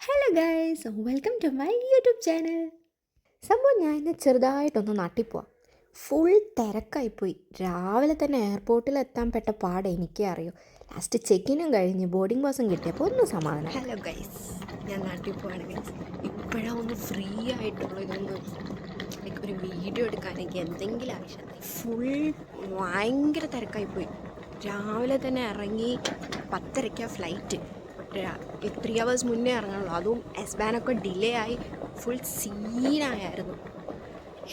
Hello guys, welcome to my YouTube channel. സംഭവം ഞാൻ ഇന്ന് ചെറുതായിട്ടൊന്ന് നാട്ടിൽ പോവാം. ഫുൾ തിരക്കായിപ്പോയി. രാവിലെ തന്നെ എയർപോർട്ടിൽ എത്താൻ പെട്ട പാട് എനിക്കേ അറിയൂ. ലാസ്റ്റ് ചെക്കിനും കഴിഞ്ഞ് ബോർഡിംഗ് പാസും കിട്ടിയപ്പോൾ ഒന്ന് സമാധാനം. ഹലോ ഗൈസ്, ഞാൻ നാട്ടിൽ പോവാണ് ഗൈസ്. ഇപ്പോഴാണ് ഒന്ന് ഫ്രീ ആയിട്ടുള്ള ഇതൊന്ന് ഒരു വീഡിയോ എടുക്കാനെങ്കിൽ എന്തെങ്കിലും ആവശ്യം. ഫുൾ ഭയങ്കര തിരക്കായിപ്പോയി. രാവിലെ തന്നെ ഇറങ്ങി 10:30 ഫ്ലൈറ്റ്. 3 hours മുന്നേ ഇറങ്ങണല്ലോ. അതും എസ്ബാനൊക്കെ ഡിലേ ആയി ഫുൾ സീനായിരുന്നു.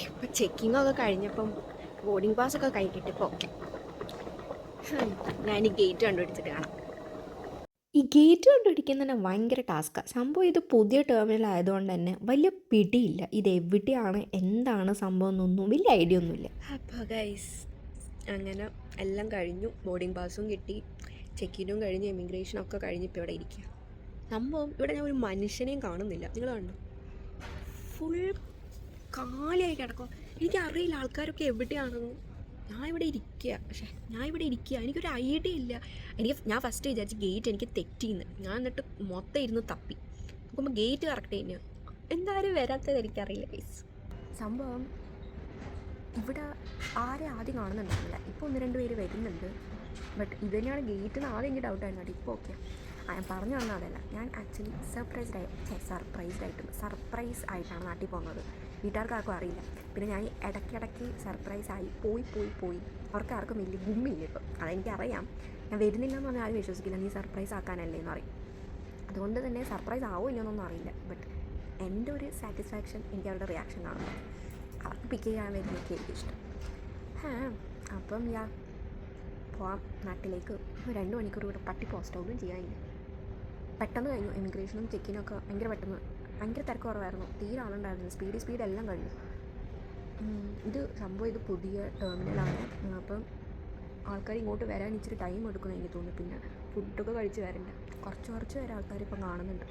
ഇപ്പം ചെക്കിങ്ങൊക്കെ കഴിഞ്ഞപ്പം ബോർഡിംഗ് പാസ്സൊക്കെ കഴിഞ്ഞിട്ടിപ്പോൾ ഓക്കെ. ഞാൻ ഈ ഗേറ്റ് കണ്ടുപിടിച്ചിട്ട് കാണാം. ഈ ഗേറ്റ് കണ്ടുപിടിക്കുന്ന തന്നെ ഭയങ്കര ടാസ്ക്കാണ്. സംഭവം ഇത് പുതിയ ടെർമിനൽ ആയതുകൊണ്ട് തന്നെ വലിയ പിടിയില്ല. ഇത് എവിടെയാണ്, എന്താണ് സംഭവം എന്നൊന്നും വലിയ ഐഡിയ ഒന്നുമില്ല. അപ്പോൾ ഗൈസ്, അങ്ങനെ എല്ലാം കഴിഞ്ഞു. ബോർഡിംഗ് പാസും കിട്ടി, ചെക്കിനും കഴിഞ്ഞ്, ഇമിഗ്രേഷനൊക്കെ കഴിഞ്ഞ് ഇപ്പോൾ ഇവിടെ ഇരിക്കുക. സംഭവം ഇവിടെ ഞാൻ ഒരു മനുഷ്യനെയും കാണുന്നില്ല. നിങ്ങൾ കണ്ടു, ഫുൾ കാലിയായി കിടക്കുക. എനിക്കറിയില്ല ആൾക്കാരൊക്കെ എവിടെയാണെന്ന്. ഞാൻ ഇവിടെ ഇരിക്കുക. എനിക്കൊരു ഐഡിയ ഇല്ല. ഞാൻ ഫസ്റ്റ് വിചാരിച്ച് ഗേറ്റ് എനിക്ക് തെറ്റിയെന്ന്. ഞാൻ എന്നിട്ട് മൊത്തം ഇരുന്ന് തപ്പി നോക്കുമ്പോൾ ഗേറ്റ് കറക്റ്റ് തന്നെയാണ്. എന്തായാലും വരാത്തത് എനിക്കറിയില്ല ഗൈസ്. സംഭവം ഇവിടെ ആരും ആദ്യം കാണുന്നുണ്ടാവില്ല. ഇപ്പോൾ 1-2 പേര് വരുന്നുണ്ട്. ബട്ട് ഇത് തന്നെയാണ് ഗേറ്റ് എന്ന് ആദ്യം എനിക്ക് ഡൗട്ടായിരുന്നു. കേട്ടോ, ഇപ്പോൾ ഓക്കെ. ഞാൻ പറഞ്ഞു തന്നാൽ അതല്ല, ഞാൻ ആക്ച്വലി സർപ്രൈസ് ആയിട്ടാണ് നാട്ടിൽ പോകുന്നത്. വീട്ടുകാർക്ക് ആർക്കും അറിയില്ല. പിന്നെ ഞാൻ ഇടയ്ക്കിടയ്ക്ക് സർപ്രൈസായി പോയി അവർക്ക് ആർക്കും വലിയ ഗുമ്മില്ല. ഇപ്പം അതെനിക്കറിയാം. ഞാൻ വരുന്നില്ല എന്ന് പറഞ്ഞാൽ ആരും വിശ്വസിക്കില്ല. നീ സർപ്രൈസ് ആക്കാനല്ലേ എന്ന് പറയും. അതുകൊണ്ട് തന്നെ സർപ്രൈസ് ആവില്ലെന്നൊന്നും അറിയില്ല. ബട്ട് എൻ്റെ ഒരു സാറ്റിസ്ഫാക്ഷൻ എനിക്ക് അവരുടെ റിയാക്ഷൻ കാണുമ്പോൾ. അവർക്ക് പിക്ക് ചെയ്യാൻ വരുന്നതൊക്കെ എനിക്കിഷ്ടം. അപ്പം പോവാം നാട്ടിലേക്ക്. 2 മണിക്കൂർ കൂടെ പട്ടി പോസ്റ്റ് ഒന്നും ചെയ്യാനില്ല. പെട്ടെന്ന് കഴിഞ്ഞു. ഇമിഗ്രേഷനും ചെക്കിനൊക്കെ ഭയങ്കര തിരക്ക് കുറവായിരുന്നു. തീരെ ആളുണ്ടായിരുന്നു. സ്പീഡ് എല്ലാം കഴിഞ്ഞു. ഇത് പുതിയ ടെർമിനലാണ്. അപ്പം ആൾക്കാർ ഇങ്ങോട്ട് വരാൻ ഇച്ചിരി ടൈം എടുക്കുമെന്ന് എനിക്ക് തോന്നുന്നു. പിന്നെ ഫുഡൊക്കെ കഴിച്ച് വരണ്ട. കുറച്ച് പേരെ ആൾക്കാർ ഇപ്പം കാണുന്നുണ്ട്.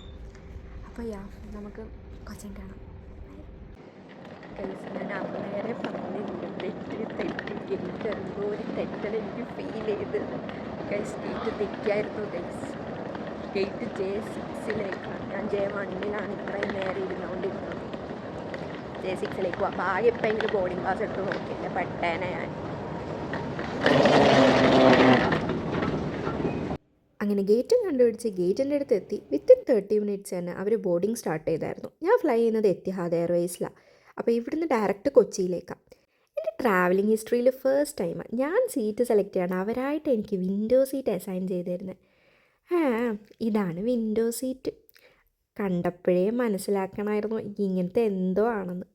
അപ്പോൾ നമുക്ക് കുറച്ചും കാണാം. ഞാൻ അന്നേരെ പറഞ്ഞില്ല, എനിക്കെന്തോ ഒരു തെറ്റൽ എനിക്ക് ഫീൽ ചെയ്ത്. ഗേറ്റ് തെറ്റിയായിരുന്നു ഗേറ്റ് J6-ലേക്കാണ്. ഞാൻ J1-ലാണ് ഇത്രയും നേരം ഇരുന്നുകൊണ്ടിരുന്നത്. J6-ലേക്ക് പോവാം. ഭാഗ്യം ഇപ്പം എനിക്ക് ബോർഡിംഗ് പാസ് എടുത്ത് നോക്കിയില്ല, പെട്ടേനെ ഞാൻ. അങ്ങനെ ഗേറ്റും കണ്ടുപിടിച്ച് ഗേറ്റിൻ്റെ അടുത്ത് എത്തി. വിത്തിൻ 30 minutes തന്നെ അവർ ബോർഡിംഗ് സ്റ്റാർട്ട് ചെയ്തായിരുന്നു. ഞാൻ ഫ്ലൈ ചെയ്യുന്നത് എത്തിഹാദ് എയർവേസിലാണ്. അപ്പോൾ ഇവിടുന്ന് ഡയറക്റ്റ് കൊച്ചിയിലേക്കാണ്. എൻ്റെ ട്രാവലിംഗ് ഹിസ്റ്ററിയിൽ ഫസ്റ്റ് ടൈമാണ് ഞാൻ സീറ്റ് സെലക്ട് ചെയ്യണം. അവരായിട്ട് എനിക്ക് വിൻഡോ സീറ്റ് അസൈൻ ചെയ്തിരുന്നത്. ഇതാണ് വിൻഡോ സീറ്റ്. കണ്ടപ്പോഴേ മനസ്സിലാക്കണമായിരുന്നു ഇങ്ങനത്തെ എന്തോ ആണെന്ന്.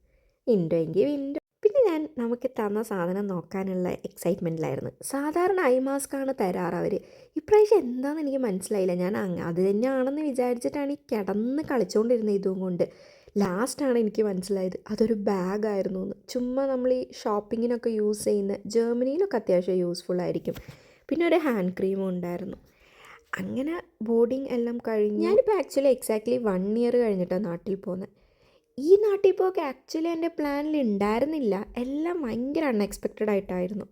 വിൻഡോ എങ്കിൽ വിൻഡോ. പിന്നെ ഞാൻ നമുക്ക് തന്ന സാധനം നോക്കാനുള്ള എക്സൈറ്റ്മെൻറ്റിലായിരുന്നു. സാധാരണ ഐ മാസ്കാണ് തരാറ് അവർ. ഇപ്രാവശ്യം എന്താണെന്ന് എനിക്ക് മനസ്സിലായില്ല. ഞാൻ അത് തന്നെയാണെന്ന് വിചാരിച്ചിട്ടാണ് ഈ കിടന്ന് കളിച്ചുകൊണ്ടിരുന്നത്. ഇതും കൊണ്ട് ലാസ്റ്റാണ് എനിക്ക് മനസ്സിലായത് അതൊരു ബാഗായിരുന്നു എന്ന്. ചുമ്മാ നമ്മൾ ഈ ഷോപ്പിങ്ങിനൊക്കെ യൂസ് ചെയ്യുന്ന, ജർമ്മനിയിലൊക്കെ അത്യാവശ്യം യൂസ്ഫുൾ ആയിരിക്കും. പിന്നെ ഒരു ഹാൻഡ് ക്രീമും ഉണ്ടായിരുന്നു. അങ്ങനെ ബോർഡിങ് എല്ലാം കഴിഞ്ഞ് ഞാനിപ്പോൾ ആക്ച്വലി എക്സാക്ട്ലി 1 year കഴിഞ്ഞിട്ടാണ് നാട്ടിൽ പോകുന്നത്. ഈ നാട്ടിൽ പോകെ ആക്ച്വലി എൻ്റെ പ്ലാനിൽ ഉണ്ടായിരുന്നില്ല. എല്ലാം ഭയങ്കര അൺഎക്സ്പെക്റ്റഡ് ആയിട്ടായിരുന്നു.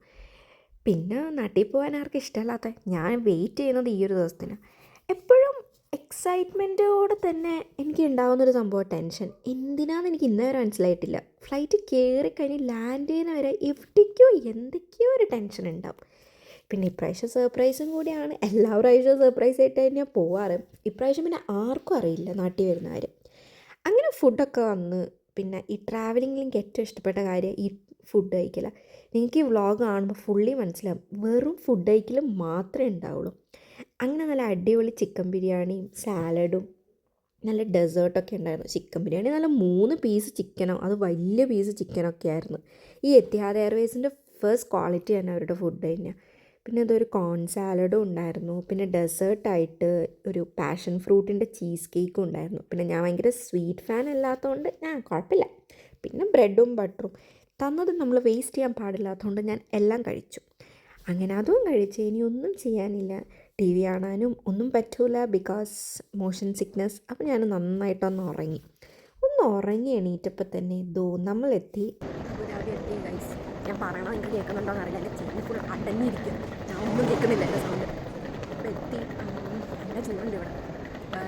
പിന്നെ നാട്ടിൽ പോകാൻ ആർക്കും ഇഷ്ടമല്ലാത്ത ഞാൻ വെയിറ്റ് ചെയ്യുന്നത് ഈ ഒരു ദിവസത്തിന്. എപ്പോഴും എക്സൈറ്റ്മെൻറ്റോടെ തന്നെ എനിക്ക് ഉണ്ടാകുന്നൊരു സംഭവം ടെൻഷൻ. എന്തിനാണെന്ന് എനിക്ക് ഇന്നേ വരെ മനസ്സിലായിട്ടില്ല. ഫ്ലൈറ്റ് കയറിക്കഴിഞ്ഞ് ലാൻഡ് ചെയ്യുന്ന വരെ എവിടേക്കോ എന്തൊക്കെയോ ഒരു ടെൻഷൻ ഉണ്ടാവും. പിന്നെ ഇപ്രാവശ്യം സർപ്രൈസും കൂടിയാണ്. എല്ലാ പ്രാവശ്യവും സർപ്രൈസ് ആയിട്ട് തന്നെയാണ് പോവാറ്. ഇപ്രാവശ്യം പിന്നെ ആർക്കും അറിയില്ല നാട്ടിൽ വരുന്നവർ. അങ്ങനെ ഫുഡൊക്കെ വന്ന്, പിന്നെ ഈ ട്രാവലിങ്ങിൽ എനിക്ക് ഏറ്റവും ഇഷ്ടപ്പെട്ട കാര്യം ഈ ഫുഡ് കഴിക്കല. നിങ്ങൾക്ക് ഈ വ്ളോഗ് കാണുമ്പോൾ ഫുള്ളി മനസ്സിലാവും, വെറും ഫുഡ് കഴിക്കൽ മാത്രമേ ഉണ്ടാവുള്ളൂ. അങ്ങനെ നല്ല അടിപൊളി ചിക്കൻ ബിരിയാണിയും സാലഡും നല്ല ഡെസേർട്ടൊക്കെ ഉണ്ടായിരുന്നു. ചിക്കൻ ബിരിയാണി നല്ല 3 പീസ് ചിക്കനോ, അത് വലിയ പീസ് ചിക്കനൊക്കെ ആയിരുന്നു. ഈ എത്തിഹാദ് എയർവേസിൻ്റെ ഫസ്റ്റ് ക്വാളിറ്റി തന്നെ അവരുടെ ഫുഡ് തന്നെയാണ്. പിന്നെ അതൊരു കോൺ സാലഡും ഉണ്ടായിരുന്നു. പിന്നെ ഡെസേർട്ടായിട്ട് ഒരു പാഷൻ ഫ്രൂട്ടിൻ്റെ ചീസ് കേക്കും ഉണ്ടായിരുന്നു. പിന്നെ ഞാൻ ഭയങ്കര സ്വീറ്റ് ഫാൻ അല്ലാത്തതുകൊണ്ട് കുഴപ്പമില്ല. പിന്നെ ബ്രെഡും ബട്ടറും തന്നത് നമ്മൾ വേസ്റ്റ് ചെയ്യാൻ പാടില്ലാത്തതുകൊണ്ട് ഞാൻ എല്ലാം കഴിച്ചു. അങ്ങനെ അതും കഴിച്ച് ഇനി ഒന്നും ചെയ്യാനില്ല. TV കാണാനും ഒന്നും പറ്റൂല, ബിക്കോസ് മോഷൻ സിക്നസ്. അപ്പോൾ ഞാൻ നന്നായിട്ടൊന്ന് ഉറങ്ങി എണീറ്റപ്പോൾ തന്നെ നമ്മളെത്തി. എത്തി ഗൈസ്. ഞാൻ പറയണത് നിങ്ങൾക്ക് കേൾക്കുന്നുണ്ടോ എന്നറിയില്ല. എൻ്റെ ചെവി ഫുൾ അടങ്ങിയിരിക്കും. ഞാൻ ഒന്നും കേൾക്കുന്നില്ല എൻ്റെ സൗണ്ട്. ഇപ്പോൾ എത്തി. നല്ല ചൂടുണ്ട് ഇവിടെ.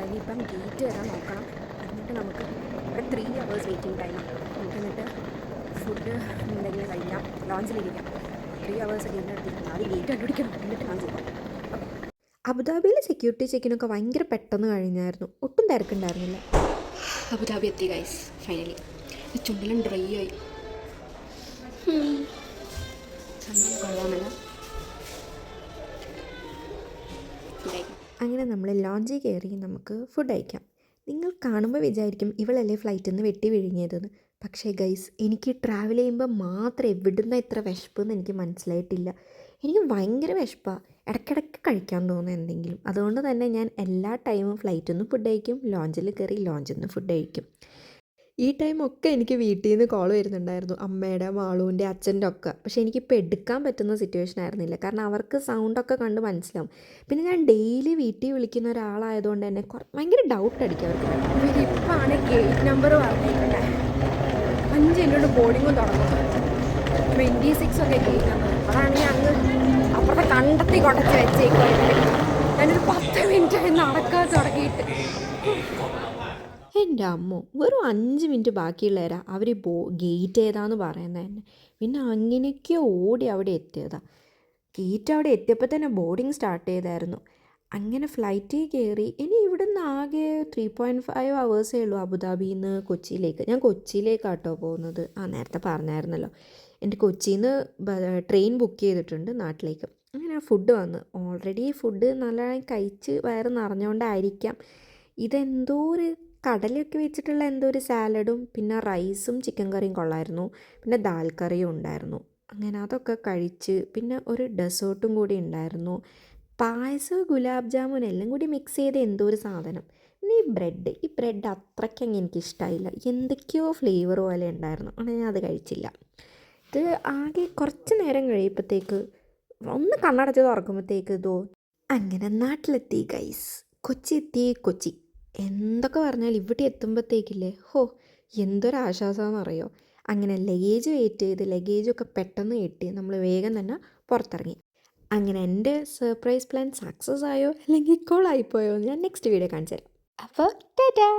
ഇനിയിപ്പം ഗേറ്റ് വരാൻ നോക്കണം. എന്നിട്ട് നമുക്ക് ഒരു 3 hours വെയിറ്റിംഗ് ടൈം. നമുക്ക് എന്നിട്ട് ഫുഡ് എന്തെങ്കിലും കഴിക്കാം, ലോഞ്ചിലിരിക്കാം. 3 hours ഗേറ്റ് എടുത്തിരിക്കണം. ആദ്യം ഗേറ്റ് കണ്ടുപിടിക്കണം, എന്നിട്ട് ലോഞ്ച് പോകാം. അബുദാബിയിലെ സെക്യൂരിറ്റി ചെക്കിനൊക്കെ ഭയങ്കര പെട്ടെന്ന് കഴിഞ്ഞായിരുന്നു, ഒട്ടും തിരക്കുണ്ടായിരുന്നില്ല. അബുദാബി എത്തി ഗൈസ് ഫൈനലി. ചുണ്ടിലും ഡ്രൈ ആയി. സംഭവം കൊള്ളാമല്ല. ഫുഡ് അങ്ങനെ നമ്മൾ ലോഞ്ചിൽ കയറി നമുക്ക് ഫുഡ് കഴിക്കാം. നിങ്ങൾ കാണുമ്പോൾ വിചാരിക്കും ഇവളല്ലേ ഫ്ലൈറ്റിൽ നിന്ന് വെട്ടി വിഴുങ്ങിയതെന്ന്. പക്ഷേ ഗൈസ്, എനിക്ക് ട്രാവൽ ചെയ്യുമ്പോൾ മാത്രം എവിടുന്ന ഇത്ര വിശപ്പെന്ന് എനിക്ക് മനസ്സിലായിട്ടില്ല. എനിക്ക് ഭയങ്കര വിശപ്പാണ്, ഇടയ്ക്കിടയ്ക്ക് കഴിക്കാൻ തോന്നുന്നു എന്തെങ്കിലും. അതുകൊണ്ട് തന്നെ ഞാൻ എല്ലാ ടൈമും ഫ്ലൈറ്റിൽ നിന്ന് ഫുഡ് കഴിക്കും, ലോഞ്ചിൽ കയറി ലോഞ്ചിൽ നിന്ന് ഫുഡ് കഴിക്കും. ഈ ടൈമൊക്കെ എനിക്ക് വീട്ടിൽ നിന്ന് കോൾ വരുന്നുണ്ടായിരുന്നു, അമ്മയുടെ, മാളുവിൻ്റെ, അച്ഛൻ്റെ ഒക്കെ. പക്ഷേ എനിക്കിപ്പോൾ എടുക്കാൻ പറ്റുന്ന സിറ്റുവേഷൻ ആയിരുന്നില്ല, കാരണം അവർക്ക് സൗണ്ടൊക്കെ കണ്ട് മനസ്സിലാവും. പിന്നെ ഞാൻ ഡെയിലി വീട്ടിൽ വിളിക്കുന്ന ഒരാളായതുകൊണ്ട് തന്നെ ഭയങ്കര ഡൗട്ട് അടിക്കും അവർക്ക്. ഇവരിപ്പാണ് ഗേറ്റ് നമ്പർ പറഞ്ഞിട്ടുണ്ട്. 5 മിനിറ്റ് ബോർഡിങ്ങും തുടങ്ങും. 26 ഒക്കെ ഗേറ്റ് നമ്പർ. അതാണെങ്കിൽ അങ്ങ് അപ്പുറത്തെ കണ്ടെത്തി കൊണ്ടച്ച് വെച്ചേക്കുമായിരുന്നു. ഞാനൊരു 10 മിനിറ്റായി നടക്കാൻ തുടങ്ങിയിട്ട്. എൻ്റെ അമ്മോ, വെറും 5 മിനിറ്റ് ബാക്കിയുള്ളവരാ അവർ ഗേറ്റ് ഏതാന്ന് പറയുന്നത് തന്നെ. പിന്നെ അങ്ങനെയൊക്കെ ഓടി അവിടെ എത്തിയതാണ്. ഗേറ്റ് അവിടെ എത്തിയപ്പോൾ തന്നെ ബോർഡിങ് സ്റ്റാർട്ട് ചെയ്തായിരുന്നു. അങ്ങനെ ഫ്ലൈറ്റിൽ കയറി. ഇനി ഇവിടുന്ന് ആകെ 3.5 hours ഉള്ളൂ അബുദാബിയിൽ നിന്ന് കൊച്ചിയിലേക്ക്. ഞാൻ കൊച്ചിയിലേക്കാട്ടോ പോകുന്നത്. നേരത്തെ പറഞ്ഞായിരുന്നല്ലോ. എൻ്റെ കൊച്ചിയിൽ നിന്ന് ട്രെയിൻ ബുക്ക് ചെയ്തിട്ടുണ്ട് നാട്ടിലേക്ക്. അങ്ങനെ ഫുഡ് വന്ന്. ഓൾറെഡി ഫുഡ് നല്ലതായി കഴിച്ച് വയറ് നിറഞ്ഞുകൊണ്ടായിരിക്കാം. ഇതെന്തോ ഒരു കടലൊക്കെ വെച്ചിട്ടുള്ള എന്തോ ഒരു സാലഡും പിന്നെ റൈസും ചിക്കൻ കറിയും കൊള്ളായിരുന്നു. പിന്നെ ദാൽ കറിയും ഉണ്ടായിരുന്നു. അങ്ങനെ അതൊക്കെ കഴിച്ച് പിന്നെ ഒരു ഡെസേർട്ടും കൂടി ഉണ്ടായിരുന്നു. പായസം, ഗുലാബ് ജാമുൻ എല്ലാം കൂടി മിക്സ് ചെയ്ത് എന്തോ ഒരു സാധനം. പിന്നെ ഈ ബ്രെഡ് അത്രയ്ക്കങ്ങ് എനിക്കിഷ്ടമായില്ല. എന്തൊക്കെയോ ഫ്ലേവർ പോലെ ഉണ്ടായിരുന്നു. അങ്ങനെ ഞാൻ അത് കഴിച്ചില്ല. ഇത് ആകെ കുറച്ച് നേരം കഴിയുമ്പോഴത്തേക്ക് ഒന്ന് കണ്ണടച്ച് തുറക്കുമ്പോഴത്തേക്ക് അങ്ങനെ നാട്ടിലെത്തി ഗൈസ്. കൊച്ചി എത്തി. കൊച്ചി എന്തൊക്കെ പറഞ്ഞാൽ ഇവിടെ എത്തുമ്പോഴത്തേക്കില്ലേ, എന്തൊരാശ്വാസമാണെന്നറിയോ. അങ്ങനെ ലഗേജ് വെയിറ്റ് ചെയ്ത് ലഗേജൊക്കെ പെട്ടെന്ന് കിട്ടി നമ്മൾ വേഗം തന്നെ പുറത്തിറങ്ങി. അങ്ങനെ എൻ്റെ സർപ്രൈസ് പ്ലാൻ സക്സസ് ആയോ അല്ലെങ്കിൽ കോൾ ആയിപ്പോയോ ഞാൻ നെക്സ്റ്റ് വീഡിയോ കാണിച്ചു തരാം. അപ്പോൾ ടാറ്റാ.